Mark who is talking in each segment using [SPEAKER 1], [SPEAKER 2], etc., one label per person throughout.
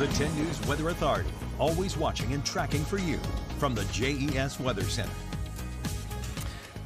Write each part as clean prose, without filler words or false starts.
[SPEAKER 1] The 10 News Weather Authority, always watching and tracking for you from the JES Weather Center.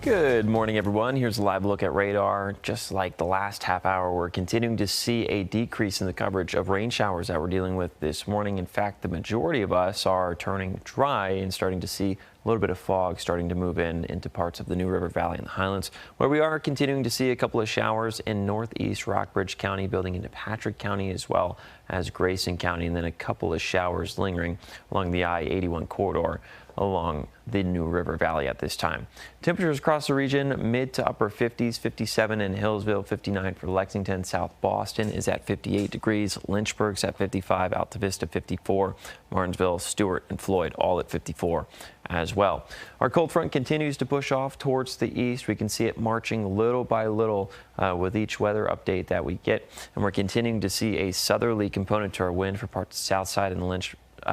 [SPEAKER 2] Good morning, everyone. Here's a live look at radar. Just like the last half hour, we're continuing to see a decrease in the coverage of rain showers that we're dealing with this morning. In fact, the majority of us are turning dry and starting to see a little bit of fog starting to move into parts of the New River Valley and the Highlands, where we are continuing to see a couple of showers in northeast Rockbridge County, building into Patrick County as well as Grayson County, and then a couple of showers lingering along the I-81 corridor along the New River Valley at this time. Temperatures across the region, mid to upper 50s, 57 in Hillsville, 59 for Lexington. South Boston is at 58 degrees. Lynchburg's at 55, Alta Vista 54, Martinsville, Stewart, and Floyd all at 54 as well. Our cold front continues to push off towards the east. We can see it marching little by little with each weather update that we get, and we're continuing to see a southerly component to our wind for parts of the south side and the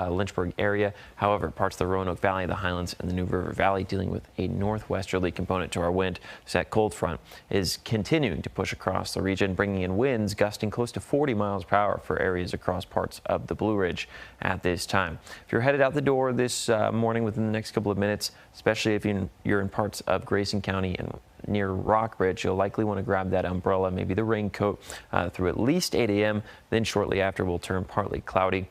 [SPEAKER 2] Lynchburg area. However, parts of the Roanoke Valley, the Highlands, and the New River Valley dealing with a northwesterly component to our wind. So that cold front is continuing to push across the region, bringing in winds gusting close to 40 miles per hour for areas across parts of the Blue Ridge at this time. If you're headed out the door this morning within the next couple of minutes, especially if you're in parts of Grayson County and near Rockbridge, you'll likely want to grab that umbrella, maybe the raincoat through at least 8 a.m. Then shortly after will turn partly cloudy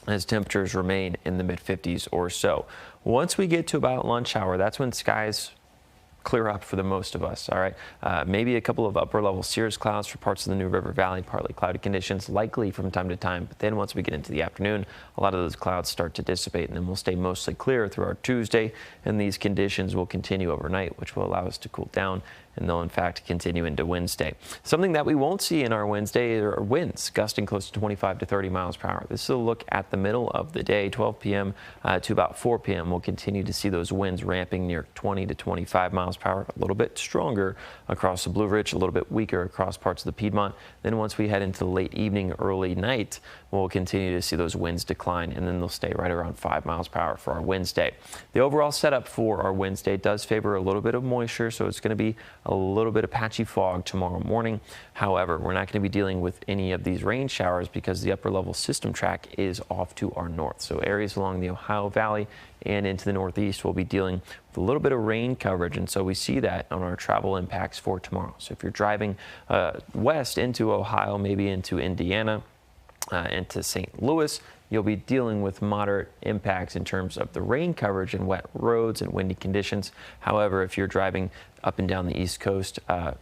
[SPEAKER 2] as temperatures remain in the mid-50s or so. Once we get to about lunch hour, that's when skies clear up for the most of us. All right, maybe a couple of upper level cirrus clouds for parts of the New River Valley, partly cloudy conditions likely from time to time. But then once we get into the afternoon, a lot of those clouds start to dissipate, and then we'll stay mostly clear through our Tuesday, and these conditions will continue overnight, which will allow us to cool down, and they'll in fact continue into Wednesday. Something that we won't see in our Wednesday are winds gusting close to 25 to 30 miles per hour. This is a look at the middle of the day, 12 p.m. To about 4 p.m. We'll continue to see those winds ramping near 20 to 25 miles per hour, a little bit stronger across the Blue Ridge, a little bit weaker across parts of the Piedmont. Then once we head into the late evening, early night, we'll continue to see those winds decline, and then they'll stay right around 5 miles per hour for our Wednesday. The overall setup for our Wednesday does favor a little bit of moisture, so it's going to be a little bit of patchy fog tomorrow morning. However, we're not going to be dealing with any of these rain showers because the upper level system track is off to our north. So areas along the Ohio Valley and into the northeast will be dealing with a little bit of rain coverage, and so we see that on our travel impacts for tomorrow. So if you're driving west into Ohio, maybe into Indiana, into St. Louis, you'll be dealing with moderate impacts in terms of the rain coverage and wet roads and windy conditions. However, if you're driving up and down the East Coast,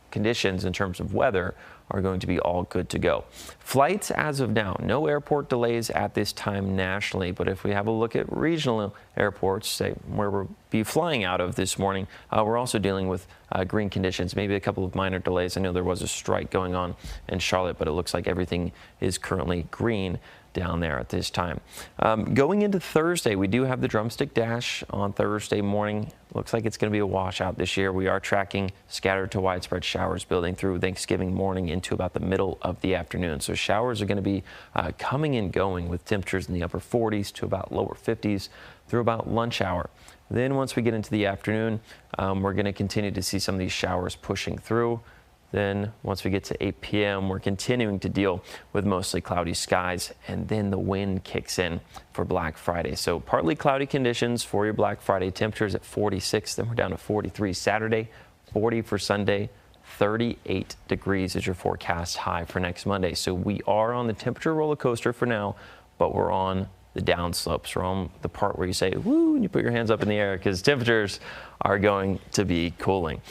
[SPEAKER 2] conditions in terms of weather are going to be all good to go. Flights as of now, no airport delays at this time nationally, but if we have a look at regional airports, say where we'll be flying out of this morning, we're also dealing with green conditions, maybe a couple of minor delays. I know there was a strike going on in Charlotte, but it looks like everything is currently green down there at this time. Going into Thursday, we do have the Drumstick Dash on Thursday morning. Looks like it's going to be a washout this year. We are tracking scattered to widespread showers building through Thanksgiving morning into about the middle of the afternoon. So showers are going to be coming and going with temperatures in the upper 40s to about lower 50s through about lunch hour. Then once we get into the afternoon, we're going to continue to see some of these showers pushing through. Then once we get to 8 p.m., we're continuing to deal with mostly cloudy skies, and then the wind kicks in for Black Friday. So partly cloudy conditions for your Black Friday. Temperatures at 46, then we're down to 43 Saturday, 40 for Sunday, 38 degrees is your forecast high for next Monday. So we are on the temperature roller coaster for now, but we're on the down slopes. We're on the part where you say, woo, and you put your hands up in the air because temperatures are going to be cooling.